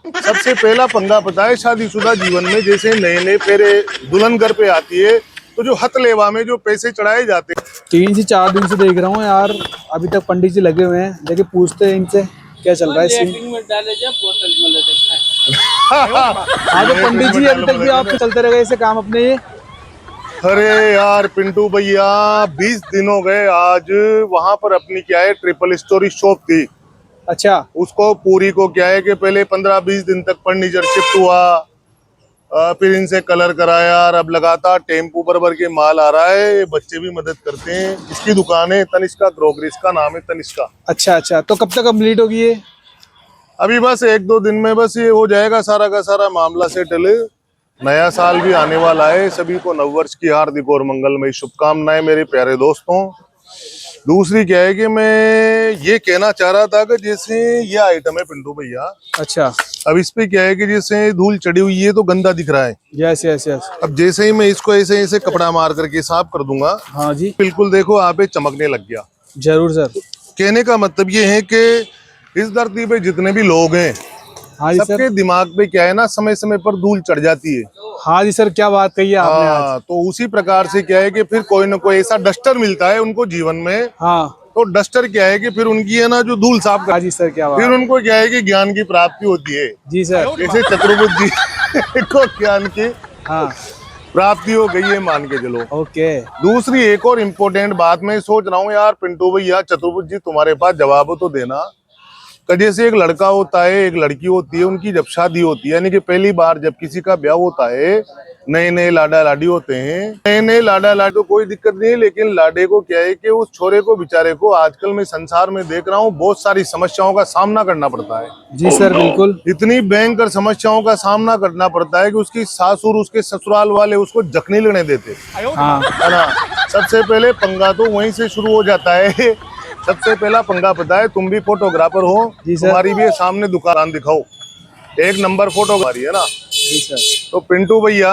सबसे पहला पंगा पता है शादीशुदा जीवन में, जैसे नए नए फेरे दुल्हन घर पे आती है तो जो हथ लेवा में जो पैसे चढ़ाए जाते हैं। 3 से 4 दिन से देख रहा हूँ यार, अभी तक पंडित जी लगे हुए हैं। देखिए पूछते हैं इनसे क्या चल रहा है सीन। में डाले जा बोतल में ले देखा है। हाँ तो पंडित जी अभी तक भी आप चलते रह गए ऐसे काम अपने ये। अरे यार पिंटू भैया 20 दिन हो गए आज। वहां पर अपनी क्या है ट्रिपल स्टोरी शॉप थी। अच्छा। उसको पूरी को क्या है कि पहले 15-20 दिन तक फर्नीचर शिफ्ट हुआ, फिर इनसे कलर कराया और अब लगातार टेम्पू भर भर के माल आ रहा है। ये बच्चे भी मदद करते हैं। इसकी दुकान है तनिष्का ग्रोकरी, इसका नाम है तनिष्का। अच्छा अच्छा, तो कब तक कंप्लीट होगी ये? अभी बस 1-2 दिन में बस ये हो जाएगा सारा का सारा मामला सेटल। नया साल भी आने वाला है, सभी को नववर्ष की हार्दिक और मंगलमय शुभकामनाएं मेरे प्यारे दोस्तों। दूसरी क्या है कि मैं ये कहना चाह रहा था कि जैसे ये आइटम है पिंटू भैया। अच्छा। अब इस पे क्या है कि जैसे धूल चढ़ी हुई है तो गंदा दिख रहा है। Yes yes yes. अब जैसे ही मैं इसको ऐसे ऐसे कपड़ा मार करके साफ कर दूंगा, हाँ जी बिल्कुल देखो यहाँ पे चमकने लग गया। जरूर सर। कहने का मतलब ये है कि इस धरती पे जितने भी लोग हैं, हाँ जी सर। सबके दिमाग पे क्या है ना, समय समय पर धूल चढ़ जाती है। हाँ जी सर, क्या बात कही है आपने आज। हाँ, तो उसी प्रकार से क्या है कि फिर कोई ना कोई ऐसा डस्टर मिलता है उनको जीवन में। हाँ। तो डस्टर क्या है कि फिर उनकी है ना जो धूल साफ हाँ जी सर, क्या बात। फिर उनको क्या है कि ज्ञान की प्राप्ति होती है। जी सर। जैसे चतुर्भुज जी को ज्ञान की हाँ। प्राप्ति हो गई है मान के चलो। ओके। दूसरी एक और इम्पोर्टेंट बात मैं सोच रहा हूँ यार पिंटू भैया, चतुर्भुज जी तुम्हारे पास जवाब हो तो देना। कि जैसे एक लड़का होता है एक लड़की होती है, उनकी जब शादी होती है यानी कि पहली बार जब किसी का ब्याह होता है, नए नए लाडा लाडी होते हैं। नए नए लाडा लाडी तो कोई दिक्कत नहीं है, लेकिन लाडे को क्या है कि उस छोरे को बेचारे को आजकल मैं संसार में देख रहा हूँ बहुत सारी समस्याओं का सामना करना पड़ता है। जी सर बिल्कुल। इतनी भयंकर समस्याओं का सामना करना पड़ता है कि उसकी सासुर उसके ससुराल वाले उसको जखनी लेने देते। हाँ। है ना। सबसे पहले पंगा तो वहीं से शुरू हो जाता है। सबसे पहला पंगा पता है, तुम भी फोटोग्राफर हो, जी सर। तुम्हारी भी सामने दुकान दिखाओ, एक नंबर फोटोग्राफी है ना। जी सर। तो पिंटू भैया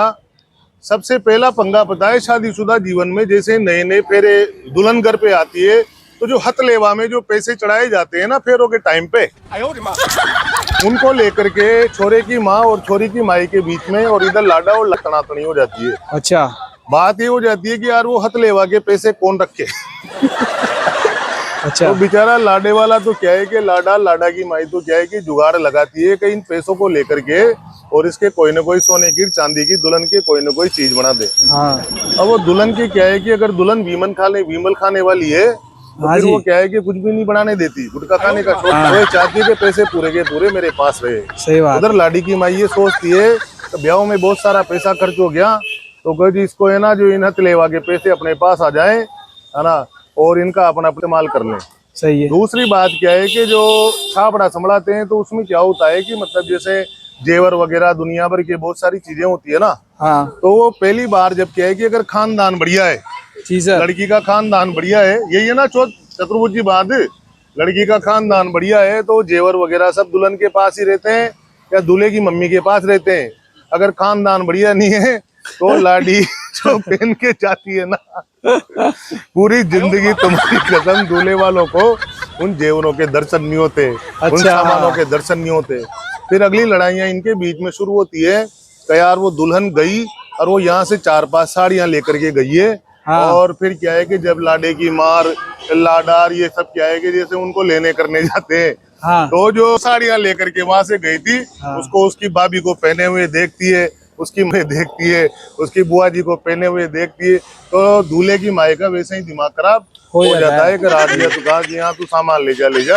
सबसे पहला पंगा पता है शादीशुदा जीवन में, जैसे नए नए फेरे दुल्हन घर पे आती है तो जो हथ लेवा में जो पैसे चढ़ाए जाते हैं ना फेरों के टाइम पे, उनको लेकर के छोरे की माँ और छोरी की माई के बीच में और इधर लाडा और लतनातनी हो जाती है। अच्छा। बात ये हो जाती है कि यार वो हथ लेवा के पैसे कौन रखे। अच्छा। तो बेचारा लाडे वाला तो क्या है कि लाडा लाडा की माई तो क्या है कि जुगाड़ लगाती है कि इन पैसों को लेकर के और इसके कोई ना कोई सोने की चांदी की दुल्हन के कोई ना कोई चीज बना दे। हाँ। अब वो दुल्हन की क्या है कि अगर दुल्हन विमल खाने वाली है तो हाँ फिर जी। वो क्या है कि कुछ भी नहीं बनाने देती, गुटखा खाने का शौक। हाँ। वो चाहती है कि पैसे पूरे के पूरे मेरे पास रहे। सही बात। उधर लाडी की माई ये सोचती है कि ब्याह में बहुत सारा पैसा खर्च हो गया तो कह जी इसको है ना जो इन हथ लेवा के पैसे अपने पास आ जाए, है ना, और इनका अपना इस्तेमाल कर लें। सही है। दूसरी बात क्या है कि जो छापड़ा संभलाते हैं तो उसमें क्या होता है कि मतलब जैसे जेवर वगैरह दुनिया भर की बहुत सारी चीजें होती है ना। हाँ। तो वो पहली बार जब क्या है कि अगर खानदान बढ़िया है, जी सर। लड़की का खानदान बढ़िया है, यही है ना चतुर्भुज जी बात, लड़की का खानदान बढ़िया है तो जेवर वगैरह सब दुल्हन के पास ही रहते हैं या दूल्हे की मम्मी के पास रहते हैं। अगर खानदान बढ़िया नहीं है तो लाडी जो पहन के जाती है ना, पूरी जिंदगी तुम्हारी कसम दूल्हे वालों को उन जेवरों के दर्शन नहीं होते। अच्छा। उन सामानों के दर्शन नहीं होते। फिर अगली लड़ाइयाँ इनके बीच में शुरू होती है कि यार वो दुल्हन गई और वो यहाँ से 4-5 साड़ियाँ लेकर के गई है। हाँ। और फिर क्या है कि जब लाडे की मार लाडार ये सब क्या है कि जैसे उनको लेने करने जाते हैं, हाँ। तो जो साड़ियाँ लेकर के वहां से गई थी, हाँ। उसको उसकी भाभी को पहने हुए देखती है, उसकी माँ देखती है, उसकी बुआ जी को पहने हुए देखती है, तो दूल्हे की माई का वैसे ही दिमाग खराब हो जाता है कि रात दिया तो कहा कि यहाँ तू सामान ले जा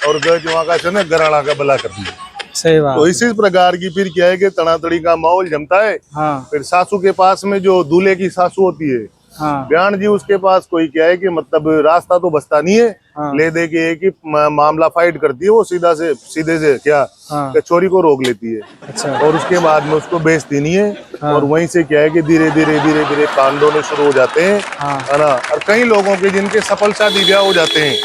और गज वहाँ का चने गराड़ा का भला कर दिया। सही बात। तो इसी प्रकार की फिर क्या है कि तड़ातड़ी का माहौल जमता है। हाँ। फिर सासू के पास में जो दूल्हे की सासू होती है, हाँ। बयान जी, उसके पास कोई क्या है कि मतलब रास्ता तो बचता नहीं है। हाँ। ले दे के एक ही मामला फाइट करती है, वो सीधे से क्या हाँ। कि चोरी को रोक लेती है। अच्छा। और उसके बाद में उसको बेचती नहीं है। हाँ। और वहीं से क्या है कि धीरे धीरे कांड होने शुरू हो जाते हैं। हाँ। है ना। और कई लोगों के जिनके सफल शादी ब्याह हो जाते हैं,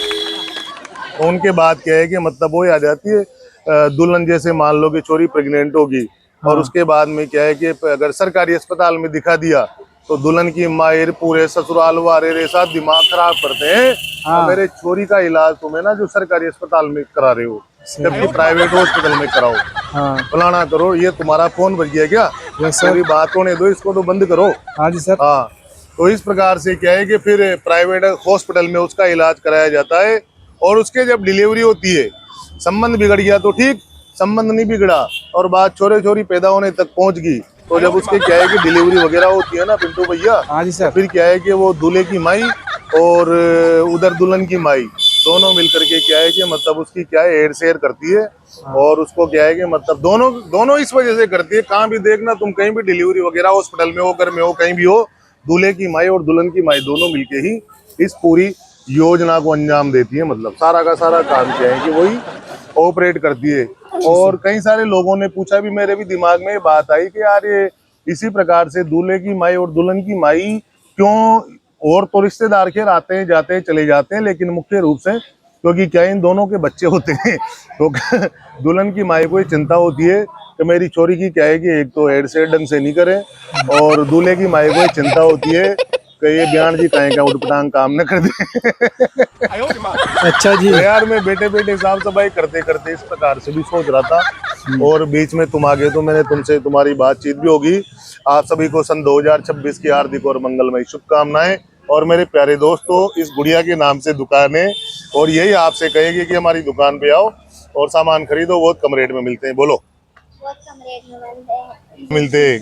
तो उनके बाद क्या है कि मतलब वो आ जाती है दुल्हन, जैसे मान लो कि चोरी प्रेग्नेंट होगी। हाँ। और उसके बाद में क्या है कि अगर सरकारी अस्पताल में दिखा दिया तो दुल्हन की मायर पूरे ससुराल वाले रे साथ दिमाग खराब करते हैं। हाँ। मेरे छोरी का इलाज तुम्हें ना जो सरकारी अस्पताल में करा रहे हो, जबकि प्राइवेट हॉस्पिटल में कराओ, हाँ फलाना करो। ये तुम्हारा फोन बज गया क्या? Yes sir. अभी बात होने दो, इसको तो बंद करो। हाँ जी सर। हाँ, तो इस प्रकार से क्या है कि फिर प्राइवेट हॉस्पिटल में उसका इलाज कराया जाता है, और उसके जब डिलीवरी होती है, संबंध बिगड़ गया तो ठीक, संबंध नहीं बिगड़ा और बात छोरे छोरी पैदा होने तक पहुंच गई, तो जब उसके क्या है कि डिलीवरी वगैरह होती है ना पिंटू भैया, हाँ जी सर। फिर क्या है कि वो दूल्हे की माई और उधर दुल्हन की माई दोनों मिलकर के क्या है कि मतलब उसकी क्या है एड शेयर करती है, और उसको क्या है कि मतलब दोनों दोनों इस वजह से करती है। कहाँ भी देखना तुम, कहीं भी डिलीवरी वगैरह हॉस्पिटल में हो, घर में हो, कहीं भी हो, दूल्हे की माई और दुल्हन की माई दोनों मिलके ही इस पूरी योजना को अंजाम देती है। मतलब सारा का सारा काम क्या है कि वही ऑपरेट करती है। और कई सारे लोगों ने पूछा भी, मेरे भी दिमाग में ये बात आई कि यार ये इसी प्रकार से दूल्हे की माई और दुल्हन की माई क्यों, और तो रिश्तेदार के आते हैं जाते हैं चले जाते हैं, लेकिन मुख्य रूप से क्योंकि क्या इन दोनों के बच्चे होते हैं तो दुल्हन की माई को ये चिंता होती है कि मेरी छोरी की क्या है कि एक तो हेड से ढंग से नहीं करे, और दूल्हे की माई को ये चिंता होती है कि ये बयान जी कहीं का उठपटांग काम न कर दे। अच्छा जी। तो यार मैं बेटे बेटे साफ सफाई करते करते इस प्रकार से भी सोच रहा था, और बीच में तुम आ गए तो मैंने तुमसे तुम्हारी बातचीत भी होगी। आप सभी को सन 2026 की हार्दिक और मंगलमय शुभकामनाएं। और मेरे प्यारे दोस्तों, इस गुड़िया के नाम से दुकान है, और यही आपसे कहेगी कि हमारी दुकान पे आओ और सामान खरीदो, बहुत कम रेट में मिलते हैं। बोलो, बहुत कम रेट में मिलते हैं। मिलते हैं।